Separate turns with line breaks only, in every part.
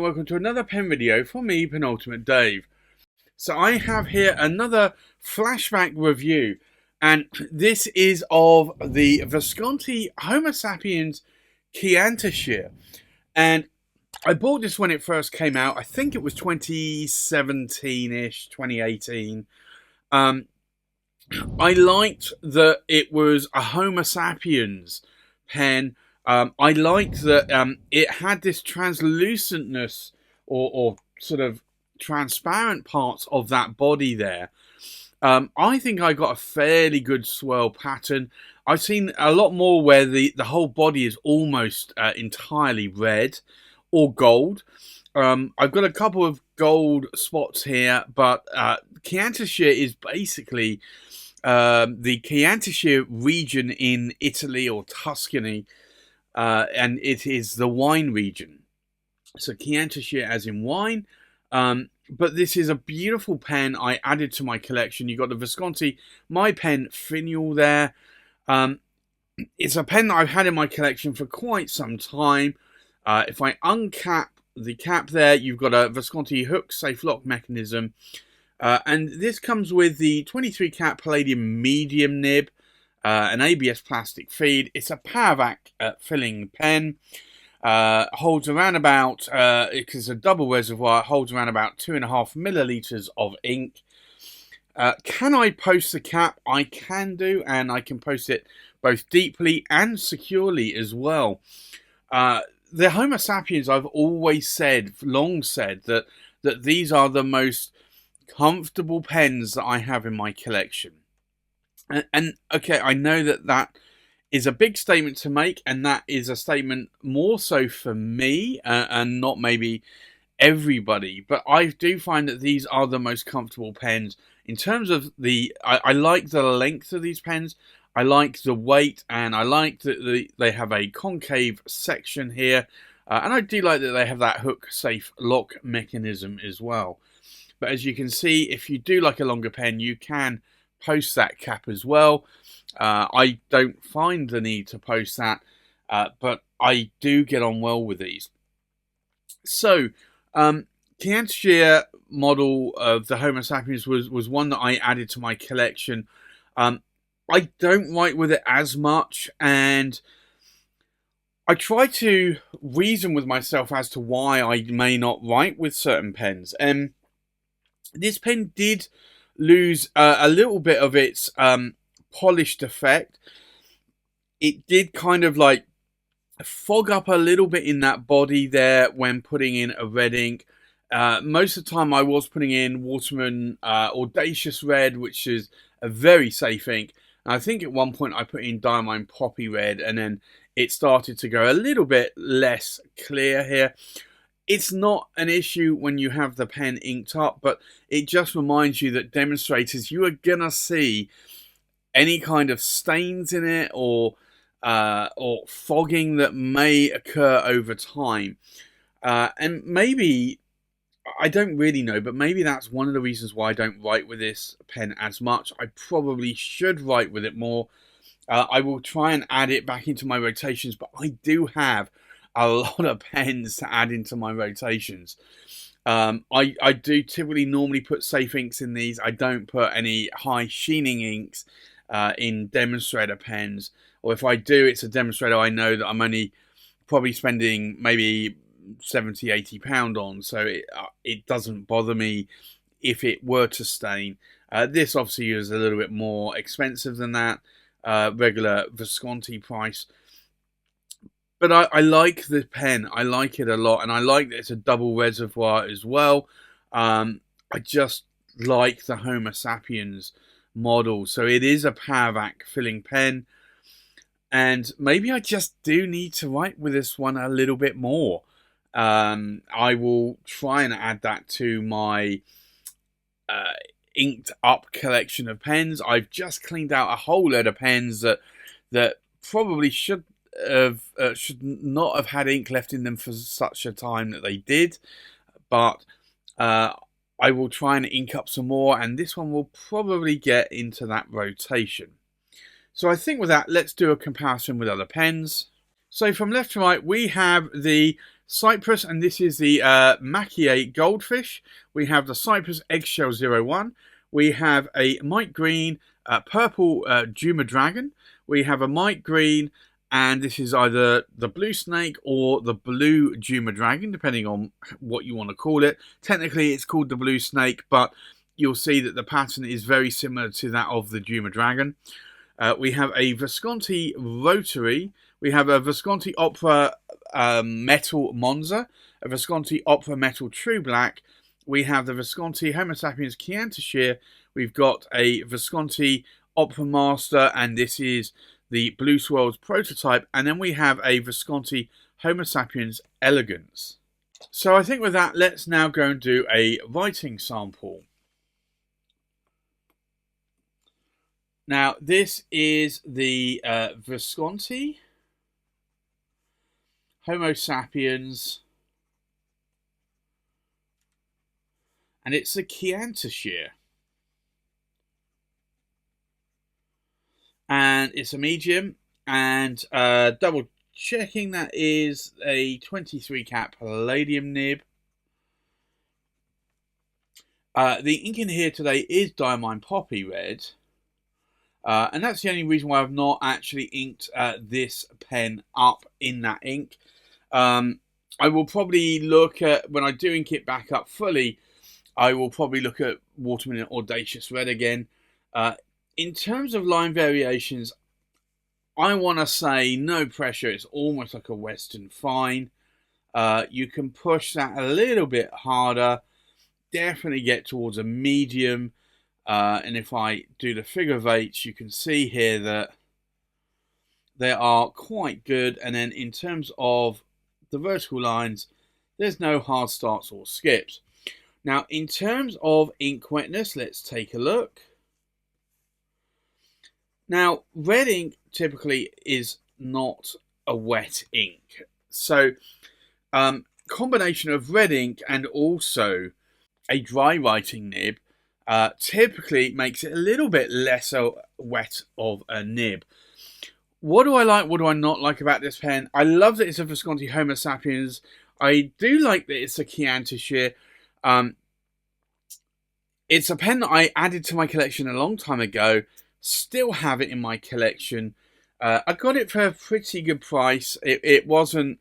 welcome to another pen video from me, Penultimate Dave. So I have here another flashback review, and this is of the Visconti Homo Sapiens Chiantishire. And I bought this when it first came out. I think it was 2017-ish, 2018. I liked that it was a Homo Sapiens pen. I liked that it had this translucentness or sort of transparent parts of that body there. I think I got a fairly good swirl pattern. I've seen a lot more where the whole body is almost entirely red or gold. I've got a couple of gold spots here, but Chiantishire is basically the Chiantishire region in Italy or Tuscany. And it is the wine region. So Chiantishire as in wine. But this is a beautiful pen I added to my collection. You got the Visconti, my pen, Finial there. It's a pen that I've had in my collection for quite some time. If I uncap the cap there, you've got a Visconti hook safe lock mechanism. And this comes with the 23 cat palladium medium nib. An ABS plastic feed. It's a Powervac filling pen. Holds around about, it's a double reservoir, holds around about 2.5 milliliters of ink. Can I post the cap? I can do, and I can post it both deeply and securely as well. The Homo Sapiens, I've always said, long said, that these are the most comfortable pens that I have in my collection. And okay, I know that is a big statement to make, and that is a statement more so for me and not maybe everybody. But I do find that these are the most comfortable pens in terms of I like the length of these pens. I like the weight, and I like that they have a concave section here, and I do like that they have that hook safe lock mechanism as well. But as you can see, if you do like a longer pen, you can post that cap as well. I don't find the need to post that, but I do get on well with these. So, Chiantishire model of the Homo Sapiens was one that I added to my collection. I don't write with it as much, and I try to reason with myself as to why I may not write with certain pens. And this pen did lose a little bit of its polished effect. It did kind of like fog up a little bit in that body there when putting in a red ink. Most of the time I was putting in Waterman Audacious Red, which is a very safe ink. And I think at one point I put in Diamine Poppy Red, and then it started to go a little bit less clear here. It's not an issue when you have the pen inked up, but it just reminds you that demonstrators, you are going to see any kind of stains in it or fogging that may occur over time. And maybe, I don't really know, but maybe that's one of the reasons why I don't write with this pen as much. I probably should write with it more. I will try and add it back into my rotations, but I do have a lot of pens to add into my rotations. I do typically normally put safe inks in these. I don't put any high sheening inks in demonstrator pens. Or if I do, it's a demonstrator I know that I'm only probably spending maybe £70-80 on. So it doesn't bother me if it were to stain. This obviously is a little bit more expensive than that. Regular Visconti price. But I like the pen. I like it a lot. And I like that it's a double reservoir as well. I just like the Homo Sapiens model. So it is a Powervac filling pen. And maybe I just do need to write with this one a little bit more. I will try and add that to my inked up collection of pens. I've just cleaned out a whole load of pens that probably should not have had ink left in them for such a time that they did, but I will try and ink up some more, and this one will probably get into that rotation. So I think with that, let's do a comparison with other pens. So from left to right, we have the Cyprus, and this is the Machiae Goldfish. We have the Cyprus Eggshell 01. We have a Mite Green Purple Juma Dragon. We have a Mite Green, and this is either the Blue Snake or the Blue Juma Dragon, depending on what you want to call it. Technically, it's called the Blue Snake, but you'll see that the pattern is very similar to that of the Juma Dragon. We have a Visconti Rotary. We have a Visconti Opera Metal Monza, a Visconti Opera Metal True Black. We have the Visconti Homo Sapiens Chiantishire. We've got a Visconti Opera Master, and this is the Blue Swirls prototype. And then we have a Visconti Homo Sapiens Elegance. So I think with that, let's now go and do a writing sample. Now, this is the Visconti Homo Sapiens, and it's a Chiantishire, and it's a medium, and double checking, that is a 23 cat palladium nib. The ink in here today is Diamine Poppy Red. And that's the only reason why I've not actually inked this pen up in that ink. I will probably look at, when I do ink it back up fully, I will probably look at Watermelon Audacious Red again. In terms of line variations, I want to say no pressure. It's almost like a Western Fine. You can push that a little bit harder. Definitely get towards a medium. And if I do the figure of eights, you can see here that they are quite good. And then in terms of the vertical lines, there's no hard starts or skips. Now, in terms of ink wetness, let's take a look. Now, red ink typically is not a wet ink. So, combination of red ink and also a dry writing nib typically makes it a little bit less wet of a nib. What do I like? What do I not like about this pen? I love that it's a Visconti Homo Sapiens. I do like that it's a Chiantishire. It's a pen that I added to my collection a long time ago. Still have it in my collection. I got it for a pretty good price. It wasn't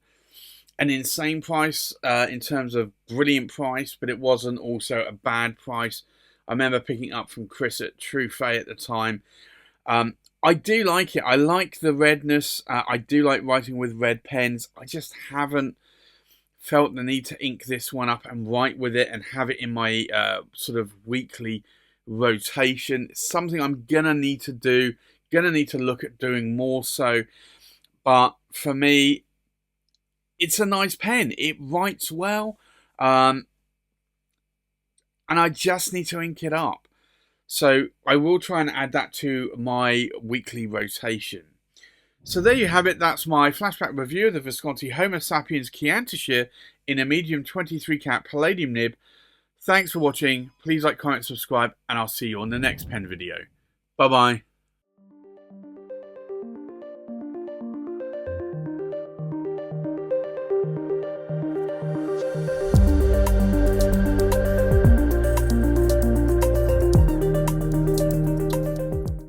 an insane price in terms of brilliant price, but it wasn't also a bad price. I remember picking up from Chris at True Fay at the time. I do like it. I like the redness. I do like writing with red pens. I just haven't felt the need to ink this one up and write with it and have it in my sort of weekly rotation. It's something I'm going to need to do. Going to need to look at doing more so. But for me, it's a nice pen. It writes well. And I just need to ink it up. So I will try and add that to my weekly rotation. So there you have it. That's my flashback review of the Visconti Homo Sapiens Chiantishire in a medium 23 cat palladium nib. Thanks for watching. Please like, comment, subscribe, and I'll see you on the next pen video. Bye bye.